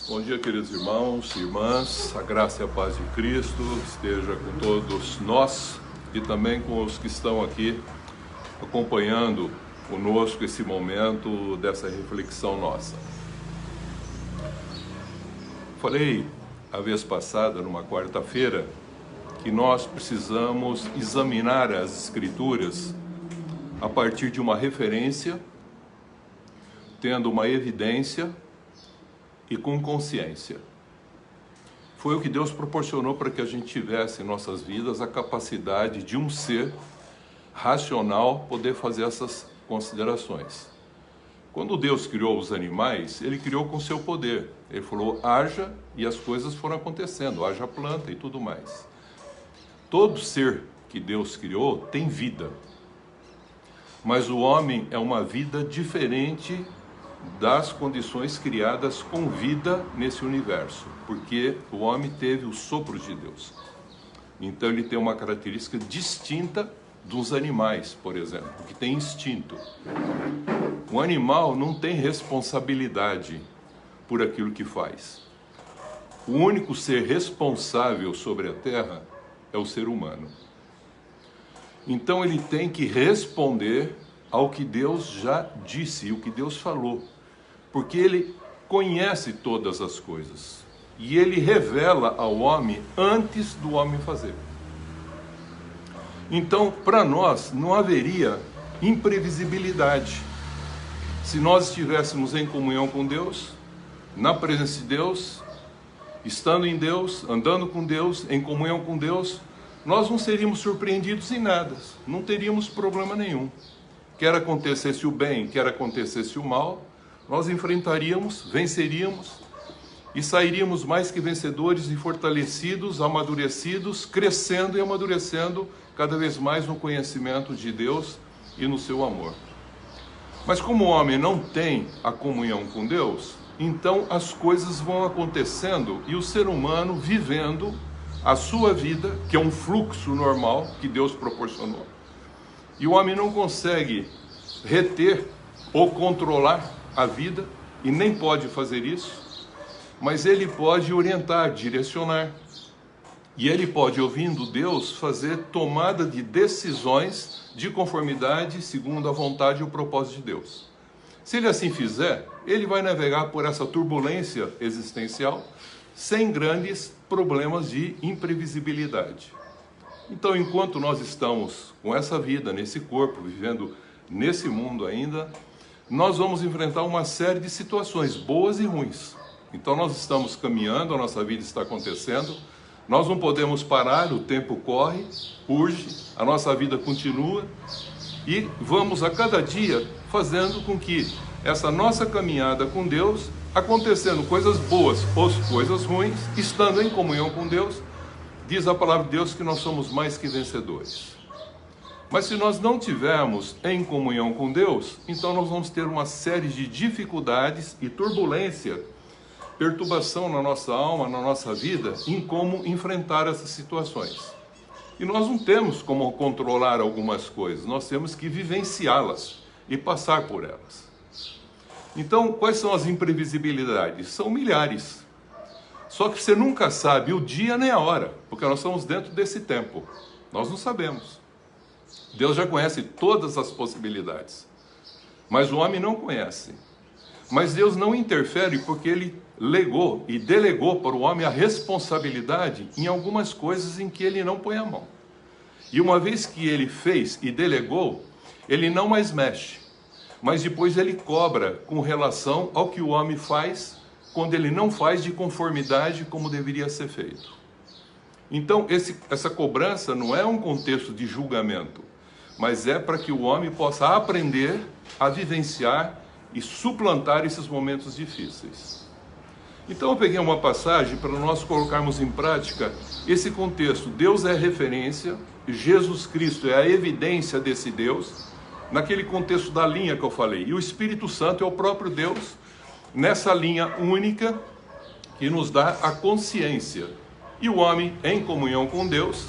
Bom dia, queridos irmãos e irmãs, a graça e a paz de Cristo esteja com todos nós e também com os que estão aqui acompanhando conosco esse momento dessa reflexão nossa. Falei a vez passada, numa quarta-feira, que nós precisamos examinar as Escrituras a partir de uma referência, tendo uma evidência e com consciência. Foi o que Deus proporcionou para que a gente tivesse em nossas vidas a capacidade de um ser racional poder fazer essas considerações. Quando Deus criou os animais, Ele criou com seu poder. Ele falou, haja, e as coisas foram acontecendo, haja planta e tudo mais. Todo ser que Deus criou tem vida, mas o homem é uma vida diferente das condições criadas com vida nesse universo, porque o homem teve o sopro de Deus. Então ele tem uma característica distinta dos animais, por exemplo, que tem instinto. O animal não tem responsabilidade por aquilo que faz. O único ser responsável sobre a terra é o ser humano. Então ele tem que responder ao que Deus já disse, o que Deus falou, porque Ele conhece todas as coisas e Ele revela ao homem antes do homem fazer. Então, para nós, não haveria imprevisibilidade. Se nós estivéssemos em comunhão com Deus, na presença de Deus, estando em Deus, andando com Deus, em comunhão com Deus, nós não seríamos surpreendidos em nada, não teríamos problema nenhum. Quer acontecesse o bem, quer acontecesse o mal, nós enfrentaríamos, venceríamos e sairíamos mais que vencedores e fortalecidos, amadurecidos, crescendo e amadurecendo cada vez mais no conhecimento de Deus e no seu amor. Mas como o homem não tem a comunhão com Deus, então as coisas vão acontecendo e o ser humano vivendo a sua vida, que é um fluxo normal que Deus proporcionou. E o homem não consegue reter ou controlar a vida, e nem pode fazer isso, mas ele pode orientar, direcionar. E ele pode, ouvindo Deus, fazer tomada de decisões de conformidade segundo a vontade e o propósito de Deus. Se ele assim fizer, ele vai navegar por essa turbulência existencial sem grandes problemas de imprevisibilidade. Então, enquanto nós estamos com essa vida, nesse corpo, vivendo nesse mundo ainda, nós vamos enfrentar uma série de situações, boas e ruins. Então, nós estamos caminhando, a nossa vida está acontecendo, nós não podemos parar, o tempo corre, urge, a nossa vida continua, e vamos a cada dia fazendo com que essa nossa caminhada com Deus, acontecendo coisas boas ou coisas ruins, estando em comunhão com Deus, diz a palavra de Deus que nós somos mais que vencedores. Mas se nós não tivermos em comunhão com Deus, então nós vamos ter uma série de dificuldades e turbulência, perturbação na nossa alma, na nossa vida, em como enfrentar essas situações. E nós não temos como controlar algumas coisas, nós temos que vivenciá-las e passar por elas. Então, quais são as imprevisibilidades? São milhares. Só que você nunca sabe o dia nem a hora, porque nós estamos dentro desse tempo. Nós não sabemos. Deus já conhece todas as possibilidades, mas o homem não conhece. Mas Deus não interfere porque Ele legou e delegou para o homem a responsabilidade em algumas coisas em que ele não põe a mão. E uma vez que Ele fez e delegou, Ele não mais mexe, mas depois Ele cobra com relação ao que o homem faz quando ele não faz de conformidade como deveria ser feito. Então, essa cobrança não é um contexto de julgamento, mas é para que o homem possa aprender a vivenciar e suplantar esses momentos difíceis. Então eu peguei uma passagem para nós colocarmos em prática esse contexto. Deus é a referência, Jesus Cristo é a evidência desse Deus, naquele contexto da linha que eu falei. E o Espírito Santo é o próprio Deus, nessa linha única que nos dá a consciência. E o homem em comunhão com Deus,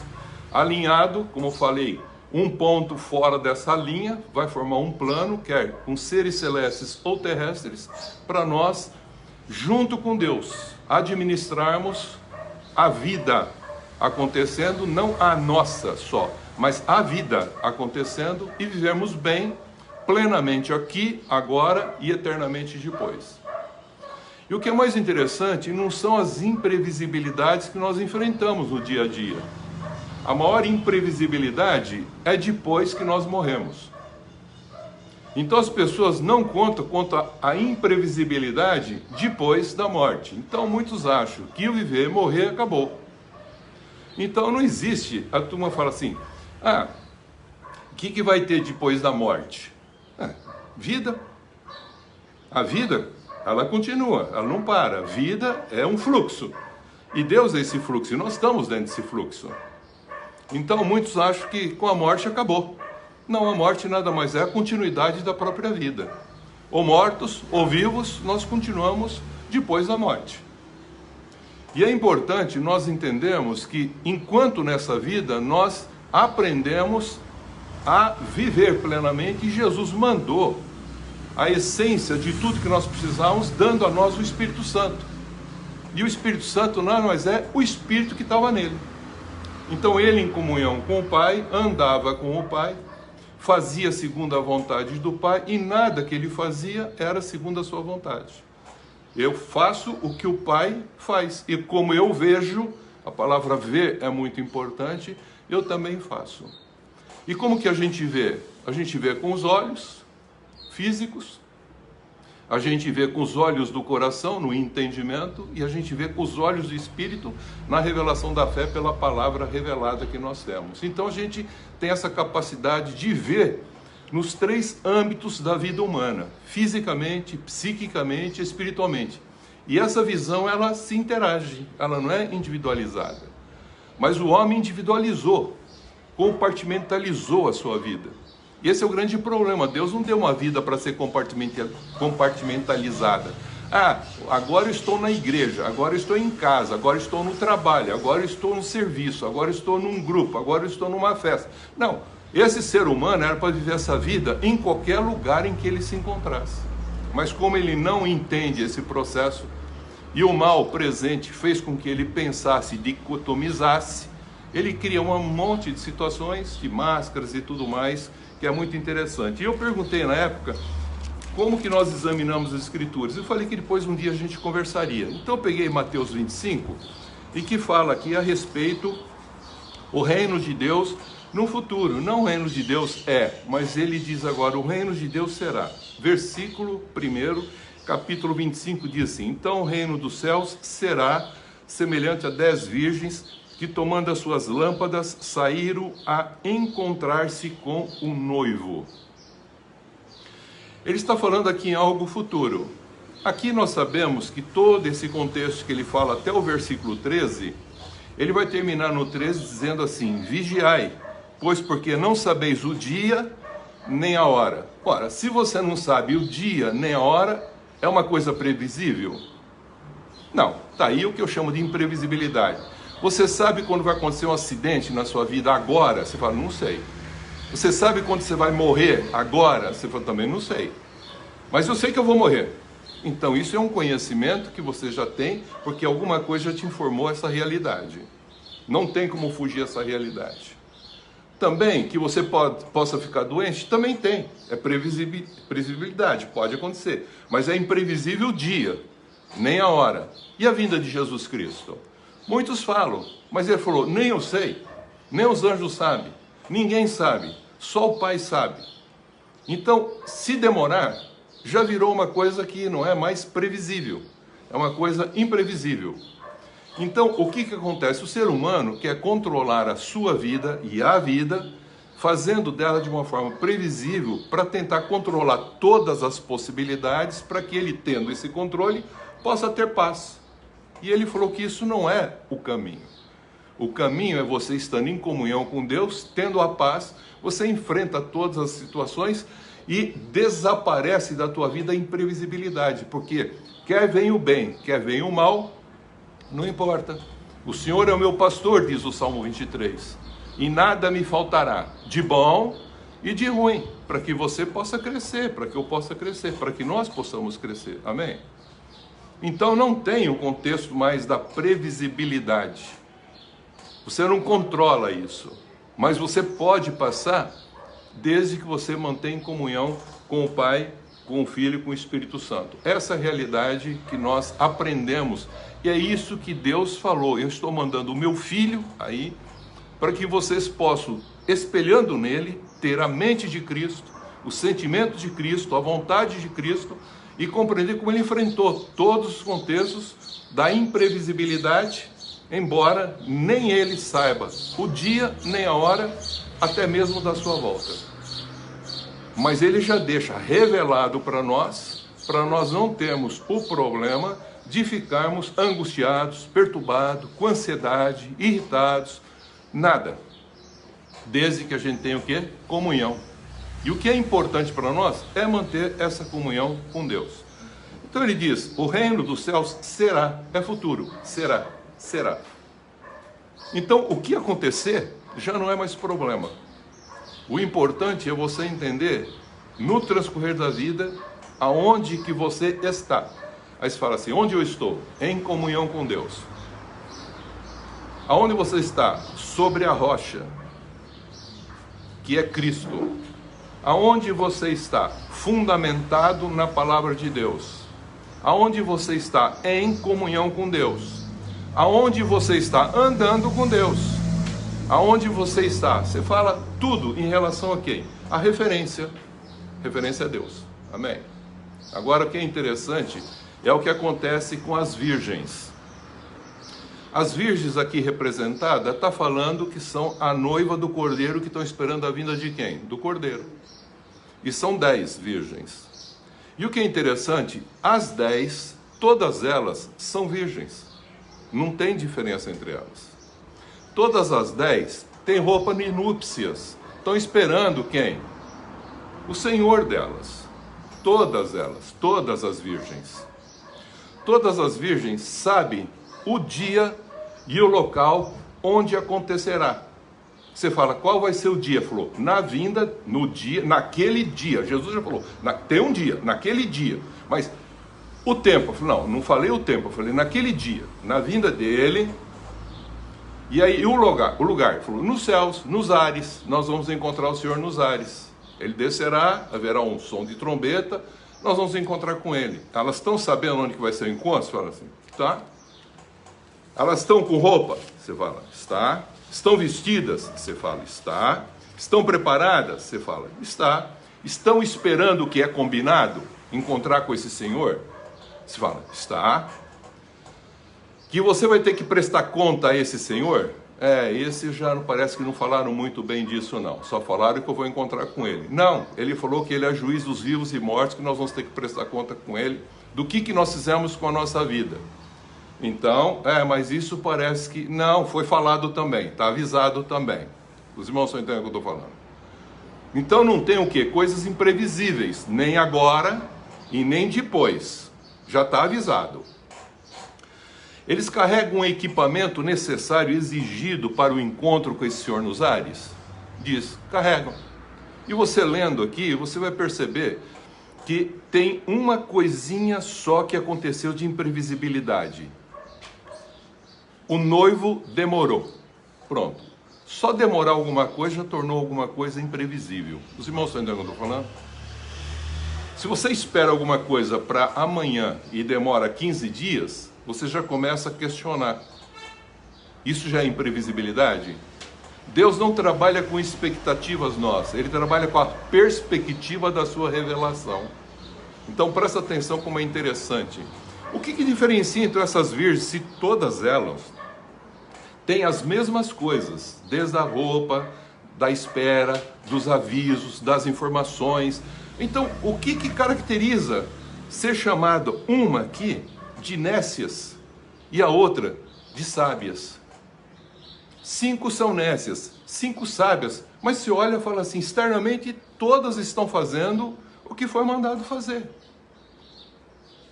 alinhado, como eu falei, um ponto fora dessa linha vai formar um plano, quer com seres celestes ou terrestres, para nós junto com Deus, administrarmos a vida acontecendo, não a nossa só, mas a vida acontecendo e vivermos bem, plenamente aqui, agora e eternamente depois. E o que é mais interessante não são as imprevisibilidades que nós enfrentamos no dia a dia. A maior imprevisibilidade é depois que nós morremos. Então as pessoas não contam quanto a imprevisibilidade depois da morte. Então muitos acham que o viver e morrer acabou. Então não existe. A turma fala assim, o que vai ter depois da morte? Vida. A vida, ela continua, ela não para. A vida é um fluxo. E Deus é esse fluxo, e nós estamos dentro desse fluxo. Então muitos acham que com a morte acabou. Não, a morte nada mais é a continuidade da própria vida. Ou mortos, ou vivos, nós continuamos depois da morte. E é importante nós entendermos que, enquanto nessa vida, nós aprendemos a viver plenamente, e Jesus mandou a essência de tudo que nós precisávamos, dando a nós o Espírito Santo. E o Espírito Santo nada mais é o Espírito que estava nele. Então ele, em comunhão com o Pai, andava com o Pai, fazia segundo a vontade do Pai, e nada que ele fazia era segundo a sua vontade. Eu faço o que o Pai faz, e como eu vejo, a palavra ver é muito importante, eu também faço. E como que a gente vê? A gente vê com os olhos físicos, a gente vê com os olhos do coração, no entendimento, e a gente vê com os olhos do Espírito, na revelação da fé, pela palavra revelada que nós temos. Então a gente tem essa capacidade de ver nos três âmbitos da vida humana, fisicamente, psiquicamente e espiritualmente. E essa visão, ela se interage, ela não é individualizada. Mas o homem individualizou, compartimentalizou a sua vida. E esse é o grande problema. Deus não deu uma vida para ser compartimentalizada. Agora eu estou na igreja, agora eu estou em casa, agora eu estou no trabalho, agora eu estou no serviço, agora eu estou num grupo, agora eu estou numa festa. Não, esse ser humano era para viver essa vida em qualquer lugar em que ele se encontrasse. Mas como ele não entende esse processo, e o mal presente fez com que ele pensasse, dicotomizasse, ele cria um monte de situações, de máscaras e tudo mais, que é muito interessante. E eu perguntei na época, como que nós examinamos as Escrituras? Eu falei que depois um dia a gente conversaria. Então eu peguei Mateus 25, e que fala aqui a respeito o reino de Deus no futuro. Não o reino de Deus mas ele diz agora, o reino de Deus será. Versículo 1, capítulo 25, diz assim, então o reino dos céus será semelhante a 10 virgens, que tomando as suas lâmpadas, saíram a encontrar-se com o noivo. Ele está falando aqui em algo futuro. Aqui nós sabemos que todo esse contexto que ele fala até o versículo 13, ele vai terminar no 13 dizendo assim, vigiai, pois porque não sabeis o dia nem a hora. Ora, se você não sabe o dia nem a hora, é uma coisa previsível? Não, está aí o que eu chamo de imprevisibilidade. Você sabe quando vai acontecer um acidente na sua vida agora? Você fala, não sei. Você sabe quando você vai morrer agora? Você fala, também não sei. Mas eu sei que eu vou morrer. Então isso é um conhecimento que você já tem, porque alguma coisa já te informou essa realidade. Não tem como fugir dessa realidade. Também que você possa ficar doente, também tem. É previsibilidade, pode acontecer. Mas é imprevisível o dia, nem a hora. E a vinda de Jesus Cristo? Muitos falam, mas ele falou, nem eu sei, nem os anjos sabem, ninguém sabe, só o Pai sabe. Então, se demorar, já virou uma coisa que não é mais previsível, é uma coisa imprevisível. Então, o que acontece? O ser humano quer controlar a sua vida e a vida, fazendo dela de uma forma previsível, para tentar controlar todas as possibilidades, para que ele, tendo esse controle, possa ter paz. E ele falou que isso não é o caminho. O caminho é você estando em comunhão com Deus, tendo a paz, você enfrenta todas as situações e desaparece da tua vida a imprevisibilidade, porque quer venha o bem, quer venha o mal, não importa. O Senhor é o meu pastor, diz o Salmo 23, e nada me faltará, de bom e de ruim, para que você possa crescer, para que eu possa crescer, para que nós possamos crescer. Amém? Então não tem o contexto mais da previsibilidade. Você não controla isso, mas você pode passar desde que você mantenha comunhão com o Pai, com o Filho e com o Espírito Santo. Essa é a realidade que nós aprendemos e é isso que Deus falou. Eu estou mandando o meu Filho aí para que vocês possam, espelhando nele, ter a mente de Cristo, o sentimento de Cristo, a vontade de Cristo e compreender como ele enfrentou todos os contextos da imprevisibilidade, embora nem ele saiba o dia nem a hora, até mesmo da sua volta. Mas ele já deixa revelado para nós não termos o problema de ficarmos angustiados, perturbados, com ansiedade, irritados, nada. Desde que a gente tenha o quê? Comunhão. E o que é importante para nós é manter essa comunhão com Deus. Então ele diz, o reino dos céus será, é futuro, será. Então o que acontecer já não é mais problema. O importante é você entender no transcorrer da vida aonde que você está. Aí você fala assim, onde eu estou? Em comunhão com Deus. Aonde você está? Sobre a rocha, que é Cristo. Aonde você está? Fundamentado na palavra de Deus. Aonde você está? Em comunhão com Deus. Aonde você está? Andando com Deus. Aonde você está? Você fala tudo em relação a quem? A referência. Referência a Deus. Amém? Agora o que é interessante é o que acontece com as virgens. As virgens aqui representadas está falando que são a noiva do Cordeiro que estão esperando a vinda de quem? Do Cordeiro. E são 10 virgens. E o que é interessante, as 10, todas elas são virgens. Não tem diferença entre elas. Todas as 10 têm roupa de núpcias. Estão esperando quem? O Senhor delas. Todas elas, todas as virgens. Todas as virgens sabem o dia e o local onde acontecerá. Você fala, qual vai ser o dia? Falou, na vinda, no dia, naquele dia. Jesus já falou, tem um dia, naquele dia. Mas o tempo, eu falei, não falei o tempo, eu falei naquele dia, na vinda dele. E aí o lugar, ele falou, nos céus, nos ares, nós vamos encontrar o Senhor nos ares. Ele descerá, haverá um som de trombeta, nós vamos encontrar com ele. Elas estão sabendo onde que vai ser o encontro? Você fala assim, tá. Elas estão com roupa? Você fala, está. Estão vestidas? Você fala, está. Estão preparadas? Você fala, está. Estão esperando o que é combinado? Encontrar com esse Senhor? Você fala, está. Que você vai ter que prestar conta a esse Senhor? Esse já parece que não falaram muito bem disso não. Só falaram que eu vou encontrar com ele. Não, ele falou que ele é juiz dos vivos e mortos, que nós vamos ter que prestar conta com ele do que nós fizemos com a nossa vida. Então, mas isso parece que... Não, foi falado também, está avisado também. Os irmãos estão entendendo o que eu estou falando. Então não tem o quê? Coisas imprevisíveis, nem agora e nem depois. Já está avisado. Eles carregam o equipamento necessário exigido para o encontro com esse Senhor nos ares? Diz, carregam. E você lendo aqui, você vai perceber que tem uma coisinha só que aconteceu de imprevisibilidade. O noivo demorou. Pronto. Só demorar alguma coisa já tornou alguma coisa imprevisível. Os irmãos estão entendendo o que eu estou falando? Se você espera alguma coisa para amanhã e demora 15 dias, você já começa a questionar. Isso já é imprevisibilidade? Deus não trabalha com expectativas nossas, Ele trabalha com a perspectiva da sua revelação. Então presta atenção como é interessante. O que diferencia então essas virgens, se todas elas têm as mesmas coisas, desde a roupa, da espera, dos avisos, das informações. Então o que caracteriza ser chamado uma aqui de nécias e a outra de sábias? 5 são nécias, 5 sábias, mas se olha e fala assim, externamente todas estão fazendo o que foi mandado fazer.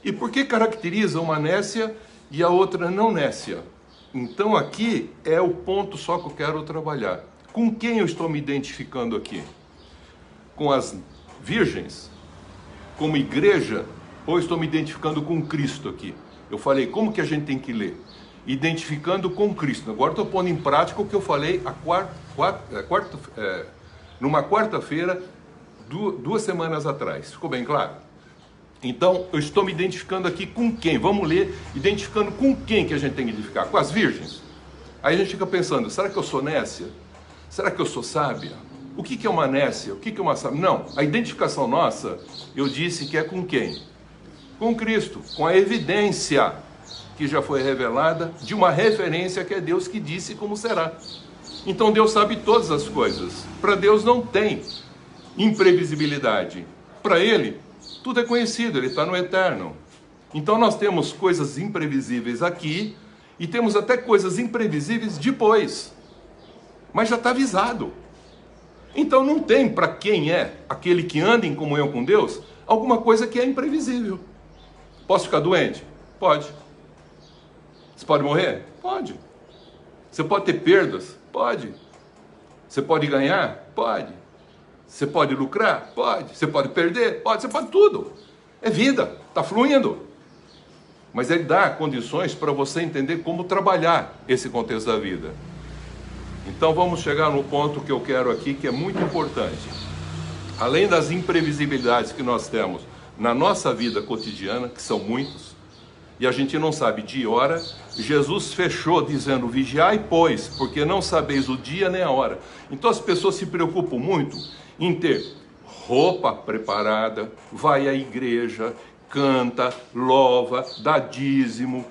E por que caracteriza uma nécia e a outra não nécia? Então aqui é o ponto só que eu quero trabalhar. Com quem eu estou me identificando aqui? Com as virgens? Como igreja? ou estou me identificando com Cristo aqui? Eu falei, como que a gente tem que ler? Identificando com Cristo. Agora estou pondo em prática o que eu falei numa quarta-feira, 2 semanas atrás. Ficou bem claro? Então, eu estou me identificando aqui com quem? Vamos ler, identificando com quem que a gente tem que identificar? Com as virgens? Aí a gente fica pensando, será que eu sou nécia? Será que eu sou sábia? O que é uma nécia? O que é uma sábia? Não, a identificação nossa, eu disse que é com quem? Com Cristo, com a evidência que já foi revelada de uma referência que é Deus que disse como será. Então Deus sabe todas as coisas. Para Deus não tem imprevisibilidade. Para Ele, tudo é conhecido, Ele está no eterno. Então nós temos coisas imprevisíveis aqui e temos até coisas imprevisíveis depois. Mas já está avisado. Então não tem para quem é aquele que anda em comunhão com Deus alguma coisa que é imprevisível. Posso ficar doente? Pode. Você pode morrer? Pode. Você pode ter perdas? Pode. Você pode ganhar? Pode. Você pode lucrar? Pode. Você pode perder? Pode. Você pode tudo. É vida, está fluindo. Mas Ele dá condições para você entender como trabalhar esse contexto da vida. Então vamos chegar no ponto que eu quero aqui, que é muito importante. Além das imprevisibilidades que nós temos na nossa vida cotidiana, que são muitos, e a gente não sabe dia e hora, Jesus fechou dizendo, vigiai pois, porque não sabeis o dia nem a hora. Então as pessoas se preocupam muito em ter roupa preparada, vai à igreja, canta, louva, dá dízimo,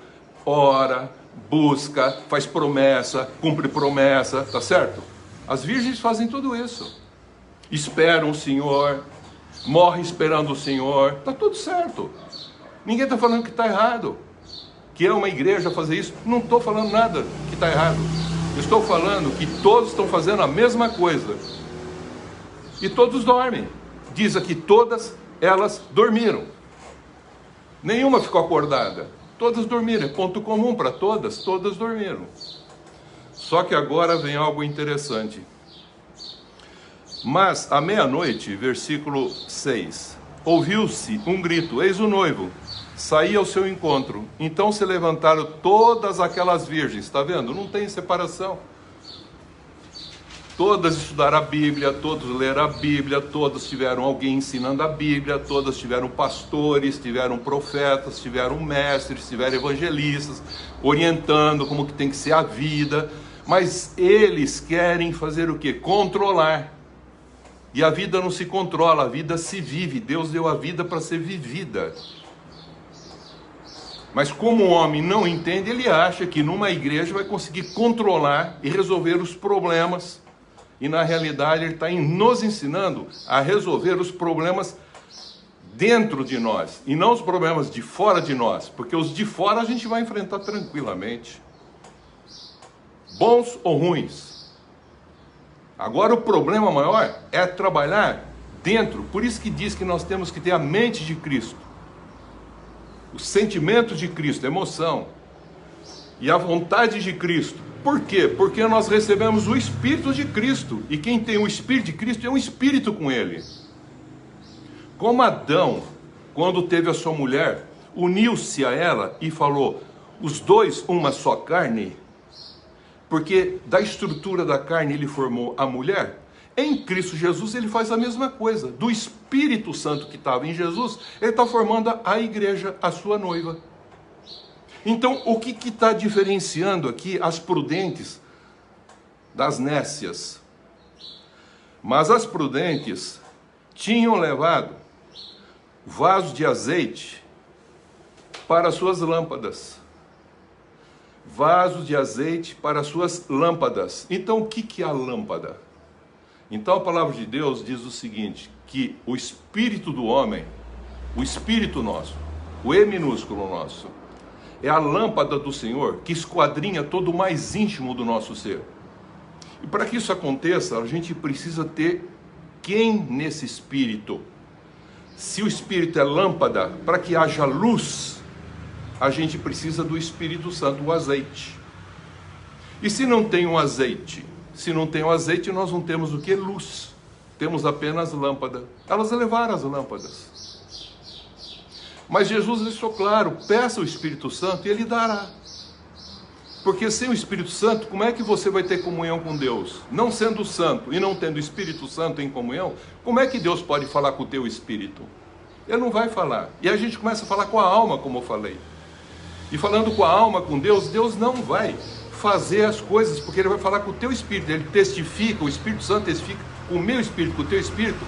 ora, busca, faz promessa, cumpre promessa, tá certo? As virgens fazem tudo isso. Esperam o Senhor, morre esperando o Senhor, tá tudo certo. Ninguém está falando que está errado, que é uma igreja fazer isso. Não estou falando nada que está errado. Eu estou falando que todos estão fazendo a mesma coisa. E todos dormem. Diz aqui, todas elas dormiram. Nenhuma ficou acordada. Todas dormiram. É ponto comum para todas. Todas dormiram. Só que agora vem algo interessante. Mas à meia-noite, versículo 6, ouviu-se um grito, eis o noivo, saía ao seu encontro. Então se levantaram todas aquelas virgens. Está vendo? Não tem separação. Todas estudaram a Bíblia, todos leram a Bíblia, todas tiveram alguém ensinando a Bíblia, todas tiveram pastores, tiveram profetas, tiveram mestres, tiveram evangelistas, orientando como que tem que ser a vida. Mas eles querem fazer o quê? Controlar. E a vida não se controla, a vida se vive. Deus deu a vida para ser vivida. Mas como o homem não entende, ele acha que numa igreja vai conseguir controlar e resolver os problemas. E na realidade ele está nos ensinando a resolver os problemas dentro de nós. E não os problemas de fora de nós. Porque os de fora a gente vai enfrentar tranquilamente. Bons ou ruins. Agora o problema maior é trabalhar dentro. Por isso que diz que nós temos que ter a mente de Cristo. O sentimento de Cristo, a emoção. E a vontade de Cristo. Por quê? Porque nós recebemos o Espírito de Cristo. E quem tem o Espírito de Cristo é um Espírito com Ele. Como Adão, quando teve a sua mulher, uniu-se a ela e falou, os dois uma só carne. Porque da estrutura da carne ele formou a mulher. Em Cristo Jesus ele faz a mesma coisa. Do Espírito Santo que estava em Jesus, ele está formando a igreja, a sua noiva. Então o que está diferenciando aqui as prudentes das nécias? Mas as prudentes tinham levado vasos de azeite para suas lâmpadas. Vasos de azeite para suas lâmpadas. Então o que é a lâmpada? Então a palavra de Deus diz o seguinte, que o espírito do homem, o espírito nosso, o E minúsculo nosso, é a lâmpada do Senhor que esquadrinha todo o mais íntimo do nosso ser. E para que isso aconteça, a gente precisa ter quem nesse espírito? Se o espírito é lâmpada, para que haja luz, a gente precisa do Espírito Santo, o azeite. E se não tem um azeite? Se não tem um azeite, nós não temos o que? Luz. Temos apenas lâmpada. Elas levaram as lâmpadas. Mas Jesus deixou claro, peça o Espírito Santo e Ele dará. Porque sem o Espírito Santo, como é que você vai ter comunhão com Deus? Não sendo santo e não tendo o Espírito Santo em comunhão, como é que Deus pode falar com o teu espírito? Ele não vai falar. E a gente começa a falar com a alma, como eu falei. E falando com a alma, com Deus, Deus não vai fazer as coisas, porque Ele vai falar com o teu espírito. Ele testifica, o Espírito Santo testifica com o meu espírito, com o teu espírito,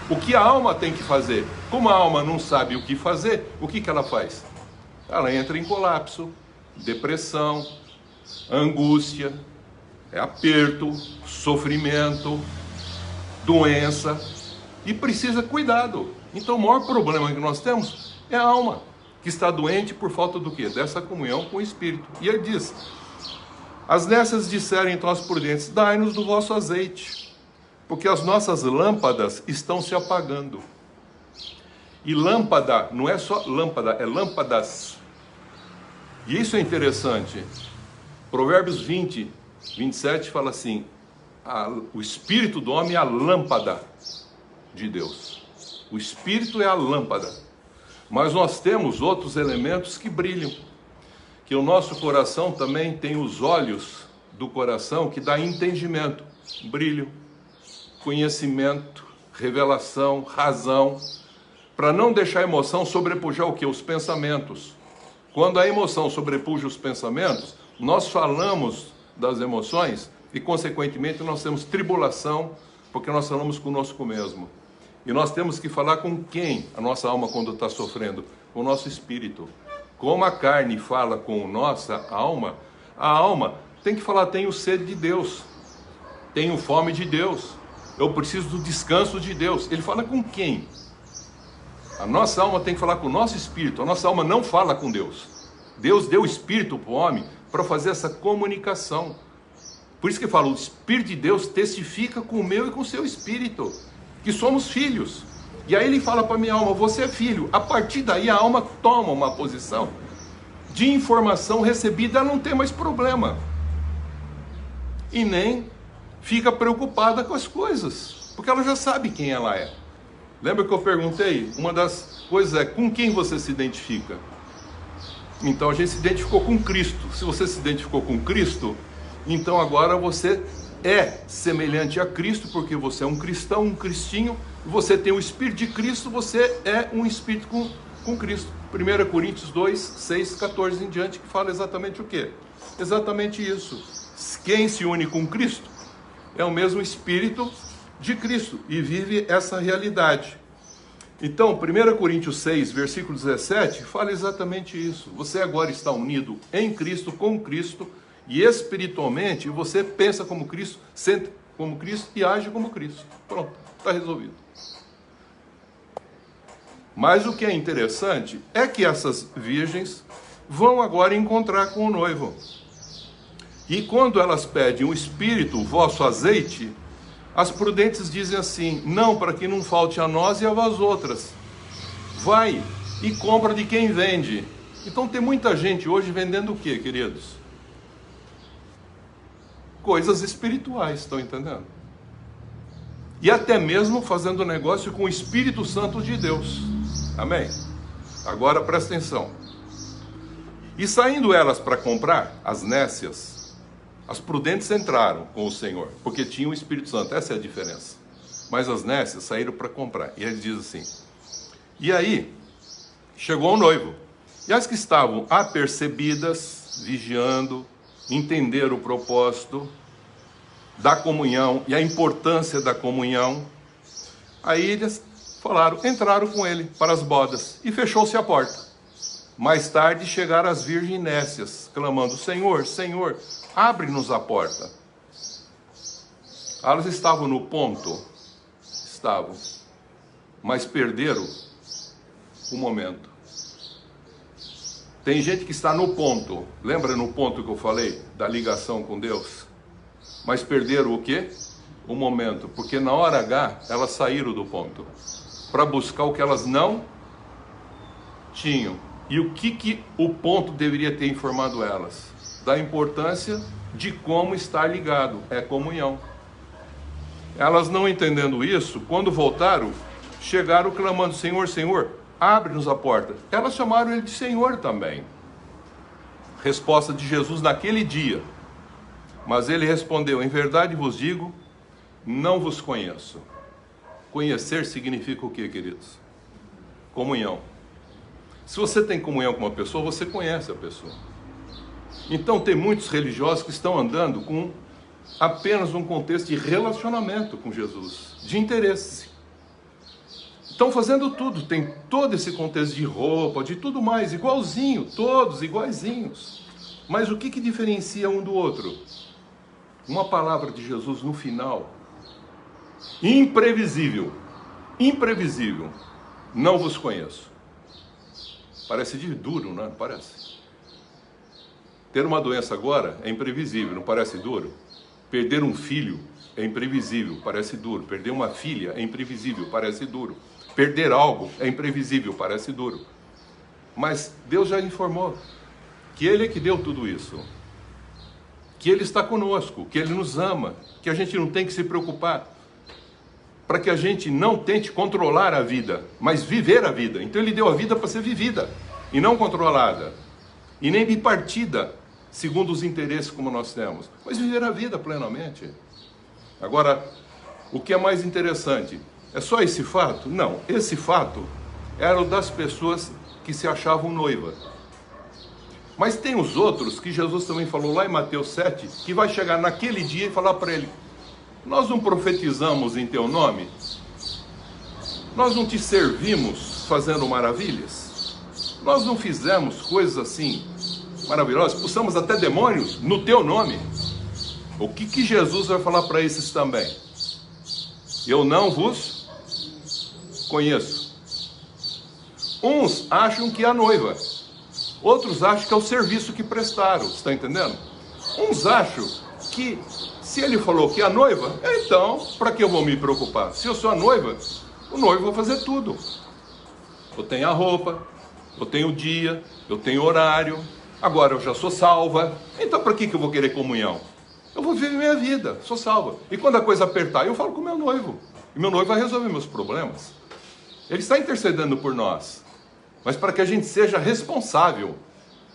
o que a alma tem que fazer. Como a alma não sabe o que fazer, o que ela faz? Ela entra em colapso, depressão, angústia, aperto, sofrimento, doença, e precisa cuidado. Então o maior problema que nós temos é a alma, que está doente por falta do quê? Dessa comunhão com o Espírito. E ele diz, as nécias disseram então aos prudentes, dai-nos do vosso azeite, porque as nossas lâmpadas estão se apagando. E lâmpada não é só lâmpada, é lâmpadas. E isso é interessante. Provérbios 20, 27 fala assim, o espírito do homem é a lâmpada de Deus. O espírito é a lâmpada. Mas nós temos outros elementos que brilham. Que o nosso coração também tem os olhos do coração que dá entendimento, brilho, conhecimento, revelação, razão, para não deixar a emoção sobrepujar o que? Os pensamentos. Quando a emoção sobrepuja os pensamentos, nós falamos das emoções e, consequentemente, nós temos tribulação, porque nós falamos conosco mesmo. E nós temos que falar com quem? A nossa alma, quando está sofrendo? Com o nosso espírito. Como a carne fala com a nossa alma, a alma tem que falar, tenho sede de Deus, tenho fome de Deus, eu preciso do descanso de Deus. Ele fala com quem? A nossa alma tem que falar com o nosso espírito. A nossa alma não fala com Deus. Deus deu o espírito para o homem para fazer essa comunicação. Por isso que eu falo, o Espírito de Deus testifica com o meu e com o seu espírito, que somos filhos. E aí ele fala para a minha alma, você é filho. A partir daí a alma toma uma posição de informação recebida, ela não tem mais problema. E nem fica preocupada com as coisas, porque ela já sabe quem ela é. Lembra que eu perguntei? Uma das coisas é, com quem você se identifica? Então a gente se identificou com Cristo. Se você se identificou com Cristo, então agora você é semelhante a Cristo, porque você é um cristão, um cristinho, você tem o Espírito de Cristo, você é um Espírito com Cristo. 1 Coríntios 2, 6, 14 em diante, que fala exatamente o quê? Exatamente isso. Quem se une com Cristo é o mesmo Espírito de Cristo e vive essa realidade. Então, 1 Coríntios 6, versículo 17, fala exatamente isso. Você agora está unido em Cristo, com Cristo, e espiritualmente você pensa como Cristo, sente como Cristo e age como Cristo. Pronto, está resolvido. Mas o que é interessante é que essas virgens vão agora encontrar com o noivo. E quando elas pedem o Espírito, o vosso azeite, as prudentes dizem assim, não, para que não falte a nós e a vós outras. Vai e compra de quem vende. Então tem muita gente hoje vendendo o quê, queridos? Coisas espirituais, estão entendendo? E até mesmo fazendo negócio com o Espírito Santo de Deus. Amém? Agora presta atenção. E saindo elas para comprar, as nécias, as prudentes entraram com o Senhor, porque tinham o Espírito Santo, essa é a diferença. Mas as nécias saíram para comprar. E ele diz assim, e aí, chegou o noivo. E as que estavam apercebidas, vigiando, entenderam o propósito da comunhão e a importância da comunhão, aí eles falaram, entraram com ele para as bodas, e fechou-se a porta. Mais tarde chegaram as virgens nécias, clamando, Senhor, Senhor, abre-nos a porta. Elas estavam no ponto, estavam, mas perderam o momento. Tem gente que está no ponto, lembra no ponto que eu falei, da ligação com Deus? Mas perderam o quê? O momento, porque na hora H, elas saíram do ponto, para buscar o que elas não tinham. E o que o ponto deveria ter informado elas? Da importância de como estar ligado, é comunhão. Elas não entendendo isso, quando voltaram, chegaram clamando, Senhor, Senhor, abre-nos a porta. Elas chamaram ele de Senhor também. Resposta de Jesus naquele dia. Mas ele respondeu: em verdade vos digo, não vos conheço. Conhecer significa o quê, queridos? Comunhão. Se você tem comunhão com uma pessoa, você conhece a pessoa. Então tem muitos religiosos que estão andando com apenas um contexto de relacionamento com Jesus, de interesse. Estão fazendo tudo, tem todo esse contexto de roupa, de tudo mais, igualzinho, todos iguaizinhos. Mas o que diferencia um do outro? Uma palavra de Jesus no final. Imprevisível. Imprevisível. Não vos conheço. Parece de duro, não é? Parece. Ter uma doença agora é imprevisível, não parece duro? Perder um filho é imprevisível, parece duro. Perder uma filha é imprevisível, parece duro. Perder algo é imprevisível, parece duro. Mas Deus já informou que Ele é que deu tudo isso. Que Ele está conosco, que Ele nos ama, que a gente não tem que se preocupar. Para que a gente não tente controlar a vida, mas viver a vida. Então Ele deu a vida para ser vivida, e não controlada. E nem bipartida, segundo os interesses como nós temos. Mas viver a vida plenamente. Agora, o que é mais interessante? É só esse fato? Não, esse fato era o das pessoas que se achavam noiva. Mas tem os outros, que Jesus também falou lá em Mateus 7, que vai chegar naquele dia e falar para ele: nós não profetizamos em teu nome? Nós não te servimos fazendo maravilhas? Nós não fizemos coisas assim maravilhosas? Expulsamos até demônios no teu nome? O que Jesus vai falar para esses também? Eu não vos conheço. Uns acham que é a noiva, outros acham que é o serviço que prestaram, está entendendo? Uns acham que se ele falou que é a noiva, então para que eu vou me preocupar? Se eu sou a noiva, o noivo vai fazer tudo. Eu tenho a roupa, eu tenho o dia, eu tenho horário, agora eu já sou salva, então para que eu vou querer comunhão? Eu vou viver minha vida, sou salva. E quando a coisa apertar, eu falo com o meu noivo. E meu noivo vai resolver meus problemas. Ele está intercedendo por nós. Mas para que a gente seja responsável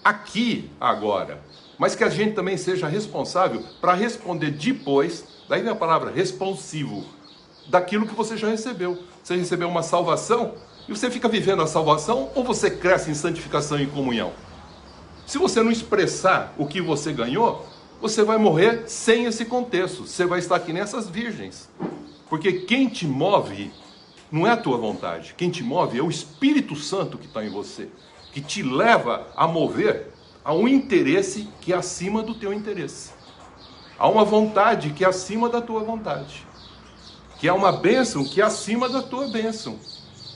aqui, agora. Mas que a gente também seja responsável para responder depois, daí vem a palavra responsivo, daquilo que você já recebeu. Você recebeu uma salvação e você fica vivendo a salvação, ou você cresce em santificação e comunhão? Se você não expressar o que você ganhou, você vai morrer sem esse contexto. Você vai estar aqui nessas virgens. Porque quem te move não é a tua vontade. Quem te move é o Espírito Santo que está em você, que te leva a mover a um interesse que é acima do teu interesse. Há uma vontade que é acima da tua vontade. Que é uma bênção que é acima da tua bênção.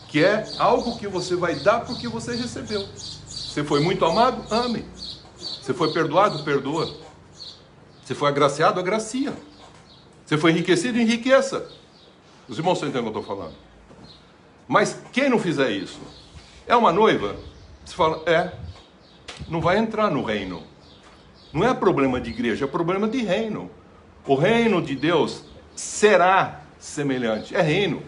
Que é algo que você vai dar porque você recebeu. Você foi muito amado? Ame. Você foi perdoado? Perdoa. Você foi agraciado? Agracia. Você foi enriquecido? Enriqueça. Os irmãos estão entendendo o que eu estou falando? Mas quem não fizer isso? É uma noiva? Você fala, não vai entrar no reino. Não é problema de igreja, é problema de reino. O reino de Deus será semelhante. É reino.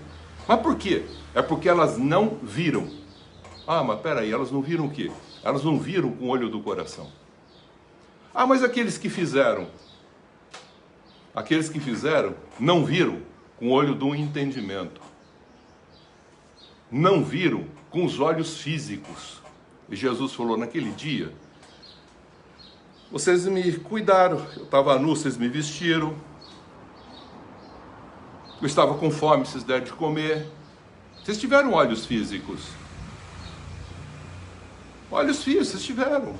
Mas por quê? É porque elas não viram. Ah, mas peraí, elas não viram o quê? Elas não viram com o olho do coração. Ah, mas aqueles que fizeram não viram com o olho do entendimento. Não viram com os olhos físicos. E Jesus falou naquele dia: vocês me cuidaram, eu estava nu, vocês me vestiram, eu estava com fome, vocês deram de comer. Vocês tiveram olhos físicos. Olhos físicos, vocês tiveram.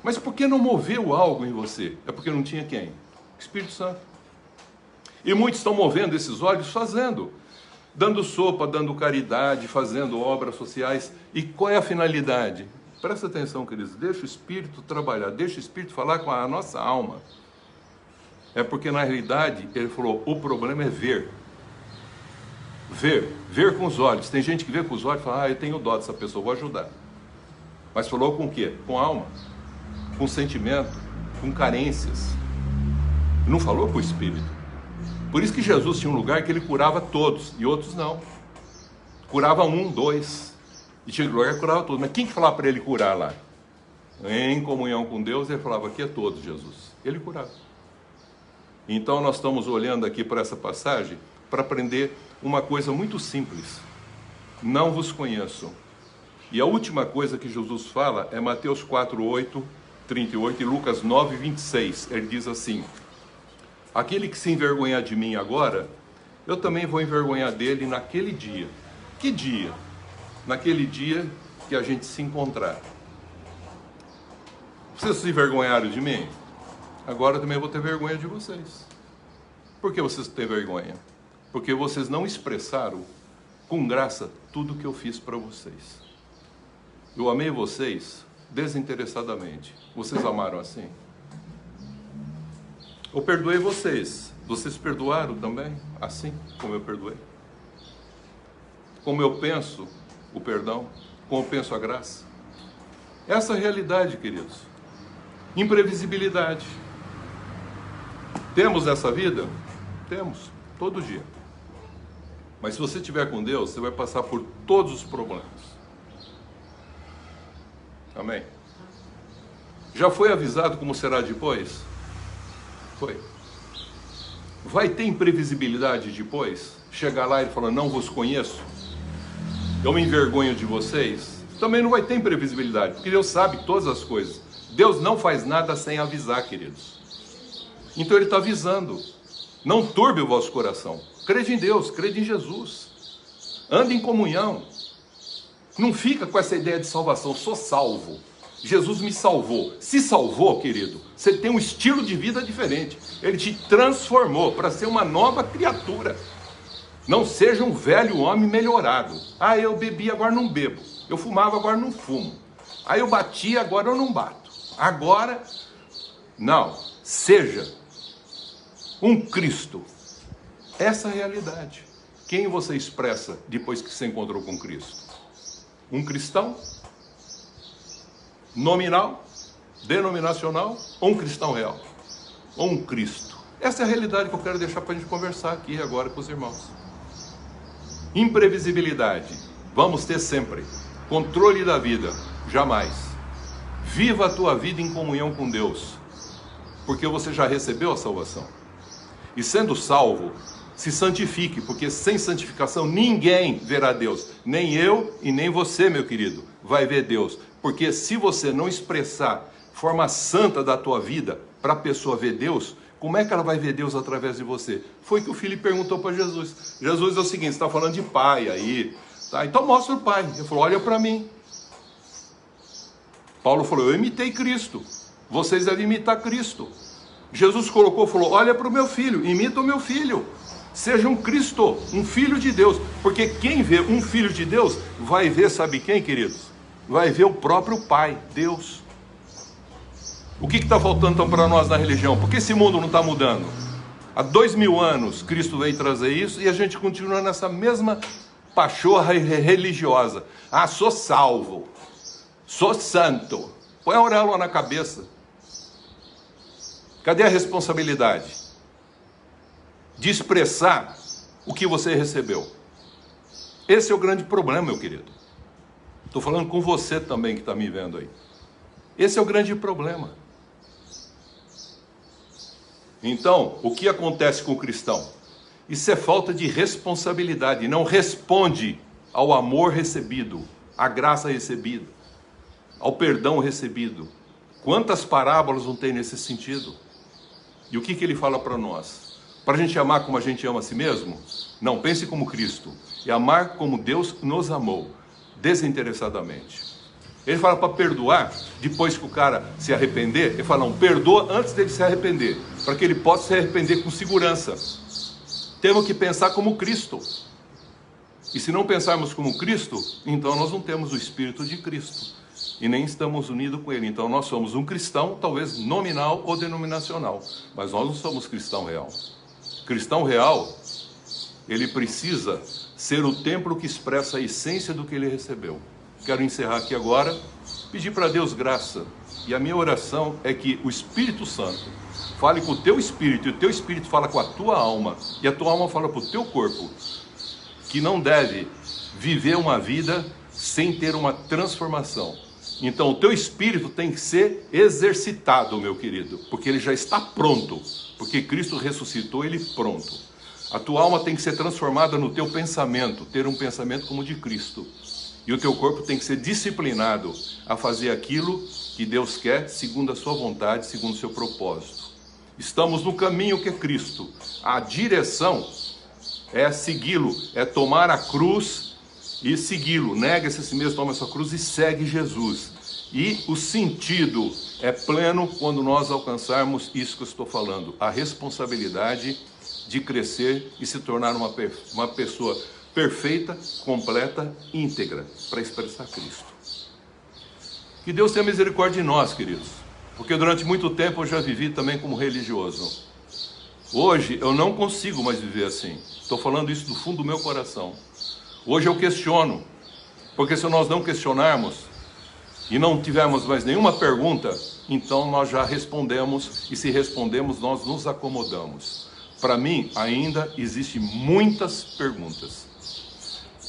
Mas por que não moveu algo em você? É porque não tinha quem? Espírito Santo. E muitos estão movendo esses olhos fazendo, dando sopa, dando caridade, fazendo obras sociais. E qual é a finalidade? Presta atenção, queridos, deixa o Espírito trabalhar, deixa o Espírito falar com a nossa alma. É porque na realidade, ele falou, o problema é ver. Ver com os olhos. Tem gente que vê com os olhos e fala, eu tenho dó dessa pessoa, vou ajudar. Mas falou com o quê? Com alma, com sentimento, com carências. Não falou com o Espírito. Por isso que Jesus tinha um lugar que ele curava todos, e outros não. Curava 1, 2. E tinha lugar que curava todos. Mas quem que falava para ele curar lá? Em comunhão com Deus, ele falava, aqui é todos, Jesus. Ele curava. Então nós estamos olhando aqui para essa passagem para aprender uma coisa muito simples. Não vos conheço. E a última coisa que Jesus fala é Mateus 4:8, 38 e Lucas 9:26. Ele diz assim: aquele que se envergonhar de mim agora, eu também vou envergonhar dele naquele dia. Que dia? Naquele dia que a gente se encontrar. Vocês se envergonharam de mim? Agora eu também vou ter vergonha de vocês. Por que vocês têm vergonha? Porque vocês não expressaram com graça tudo que eu fiz para vocês. Eu amei vocês desinteressadamente. Vocês amaram assim? Eu perdoei vocês. Vocês perdoaram também? Assim como eu perdoei? Como eu penso o perdão? Como eu penso a graça? Essa é a realidade, queridos. Imprevisibilidade. Temos essa vida? Temos, todo dia. Mas se você estiver com Deus, você vai passar por todos os problemas. Amém? Já foi avisado como será depois? Foi. Vai ter imprevisibilidade depois? Chegar lá e falar, não vos conheço? Eu me envergonho de vocês? Também não vai ter imprevisibilidade, porque Deus sabe todas as coisas. Deus não faz nada sem avisar, queridos. Então Ele está avisando. Não turbe o vosso coração. Crede em Deus, crede em Jesus. Ande em comunhão. Não fica com essa ideia de salvação. Sou salvo. Jesus me salvou. Se salvou, querido, você tem um estilo de vida diferente. Ele te transformou para ser uma nova criatura. Não seja um velho homem melhorado. Ah, eu bebi, agora não bebo. Eu fumava, agora não fumo. Aí eu batia, agora eu não bato. Agora, não. Seja um Cristo. Essa é a realidade. Quem você expressa depois que se encontrou com Cristo? Um cristão? Nominal? Denominacional? Ou um cristão real? Ou um Cristo? Essa é a realidade que eu quero deixar para a gente conversar aqui agora com os irmãos. Imprevisibilidade. Vamos ter sempre. Controle da vida. Jamais. Viva a tua vida em comunhão com Deus. Porque você já recebeu a salvação. E sendo salvo, se santifique, porque sem santificação ninguém verá Deus. Nem eu e nem você, meu querido, vai ver Deus. Porque se você não expressar forma santa da tua vida para a pessoa ver Deus, como é que ela vai ver Deus através de você? Foi que o filho perguntou para Jesus. Jesus é o seguinte, você está falando de pai aí, tá? Então mostra o pai. Ele falou, olha para mim. Paulo falou, eu imitei Cristo. Vocês devem imitar Cristo. Jesus falou, olha para o meu filho, imita o meu filho. Seja um Cristo, um filho de Deus. Porque quem vê um filho de Deus, vai ver, sabe quem, queridos? Vai ver o próprio Pai, Deus. O que está faltando então para nós na religião? Por que esse mundo não está mudando? Há 2000 anos Cristo veio trazer isso e a gente continua nessa mesma pachorra religiosa. Ah, sou salvo, sou santo. Põe a auréola na cabeça. Cadê a responsabilidade de expressar o que você recebeu? Esse é o grande problema, meu querido. Estou falando com você também que está me vendo aí. Esse é o grande problema. Então, o que acontece com o cristão? Isso é falta de responsabilidade. Não responde ao amor recebido, à graça recebida, ao perdão recebido. Quantas parábolas não tem nesse sentido? E o que ele fala para nós? Para a gente amar como a gente ama a si mesmo? Não, pense como Cristo. E amar como Deus nos amou, desinteressadamente. Ele fala para perdoar, depois que o cara se arrepender, ele fala, não, perdoa antes dele se arrepender, para que ele possa se arrepender com segurança. Temos que pensar como Cristo. E se não pensarmos como Cristo, então nós não temos o Espírito de Cristo. E nem estamos unidos com Ele. Então nós somos um cristão, talvez nominal ou denominacional. Mas nós não somos cristão real. Cristão real, ele precisa ser o templo que expressa a essência do que ele recebeu. Quero encerrar aqui agora, pedir para Deus graça. E a minha oração é que o Espírito Santo fale com o teu espírito, e o teu espírito fala com a tua alma, e a tua alma fala para o teu corpo, que não deve viver uma vida sem ter uma transformação. Então o teu espírito tem que ser exercitado, meu querido, porque ele já está pronto, porque Cristo ressuscitou ele pronto. A tua alma tem que ser transformada no teu pensamento, ter um pensamento como o de Cristo. E o teu corpo tem que ser disciplinado a fazer aquilo que Deus quer, segundo a sua vontade, segundo o seu propósito. Estamos no caminho que é Cristo. A direção é segui-lo, é tomar a cruz e segui-lo. Nega-se a si mesmo, toma a sua cruz e segue Jesus. E o sentido é pleno quando nós alcançarmos isso que eu estou falando. A responsabilidade de crescer e se tornar uma pessoa perfeita, completa, íntegra, para expressar Cristo. Que Deus tenha misericórdia de nós, queridos, porque durante muito tempo eu já vivi também como religioso. Hoje eu não consigo mais viver assim. Estou falando isso do fundo do meu coração. Hoje eu questiono, porque se nós não questionarmos e não tivermos mais nenhuma pergunta, então nós já respondemos, e se respondemos, nós nos acomodamos. Para mim, ainda existem muitas perguntas.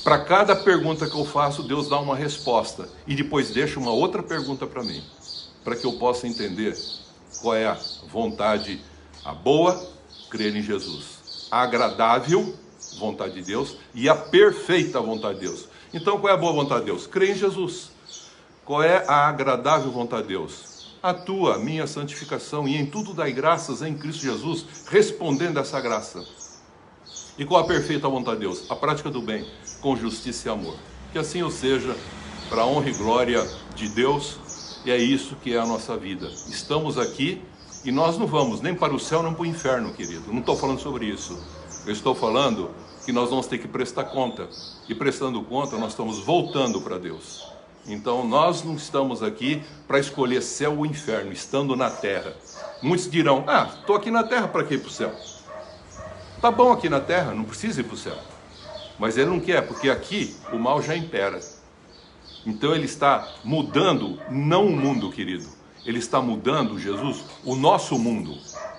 Para cada pergunta que eu faço, Deus dá uma resposta e depois deixa uma outra pergunta para mim, para que eu possa entender qual é a vontade, a boa, crer em Jesus, a agradável vontade de Deus e a perfeita vontade de Deus. Então, qual é a boa vontade de Deus? Crer em Jesus. Qual é a agradável vontade de Deus? A tua, minha santificação, e em tudo dai graças em Cristo Jesus, respondendo a essa graça. E qual a perfeita vontade de Deus? A prática do bem, com justiça e amor. Que assim o seja, para a honra e glória de Deus, e é isso que é a nossa vida. Estamos aqui e nós não vamos nem para o céu, nem para o inferno, querido. Não estou falando sobre isso. Eu estou falando que nós vamos ter que prestar conta. E prestando conta, nós estamos voltando para Deus. Então nós não estamos aqui para escolher céu ou inferno, estando na terra. Muitos dirão, estou aqui na terra, para que ir para o céu? Está bom aqui na terra, não precisa ir para o céu. Mas ele não quer, porque aqui o mal já impera. Então ele está mudando, não o mundo, querido. Ele está mudando, Jesus, o nosso mundo.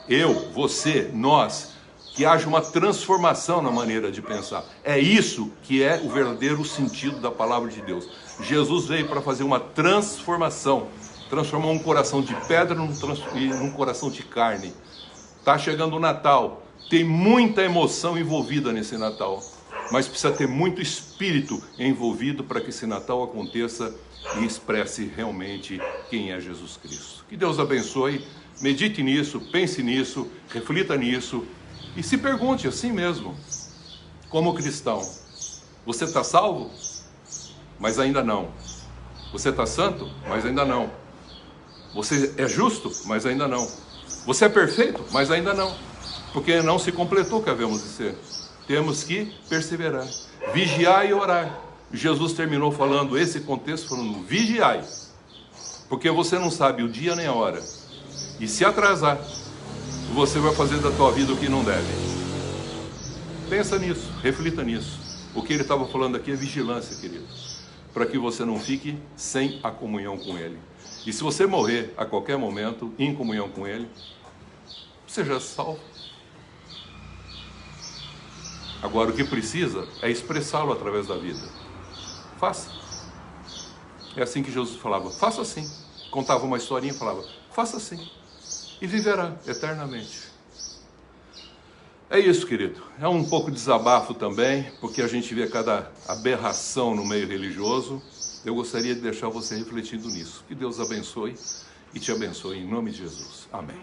Eu, você, nós. Que haja uma transformação na maneira de pensar. É isso que é o verdadeiro sentido da palavra de Deus. Jesus veio para fazer uma transformação. Transformou um coração de pedra num coração de carne. Está chegando o Natal. Tem muita emoção envolvida nesse Natal. Mas precisa ter muito espírito envolvido para que esse Natal aconteça e expresse realmente quem é Jesus Cristo. Que Deus abençoe. Medite nisso, pense nisso, reflita nisso. E se pergunte assim mesmo, como cristão, você está salvo? Mas ainda não. Você está santo? Mas ainda não. Você é justo? Mas ainda não. Você é perfeito? Mas ainda não. Porque não se completou o que havemos de ser. Temos que perseverar, vigiar e orar. Jesus terminou falando esse contexto, falando vigiai, porque você não sabe o dia nem a hora. E se atrasar, você vai fazer da tua vida o que não deve. Pensa nisso, reflita nisso. O que ele estava falando aqui é vigilância, querido, para que você não fique sem a comunhão com ele. E se você morrer a qualquer momento em comunhão com ele, você já é salvo. Agora o que precisa é expressá-lo através da vida. Faça. É assim que Jesus falava, faça assim. Contava uma historinha e falava, faça assim. E viverá eternamente. É isso, querido. É um pouco de desabafo também, porque a gente vê cada aberração no meio religioso. Eu gostaria de deixar você refletindo nisso. Que Deus abençoe e te abençoe em nome de Jesus. Amém.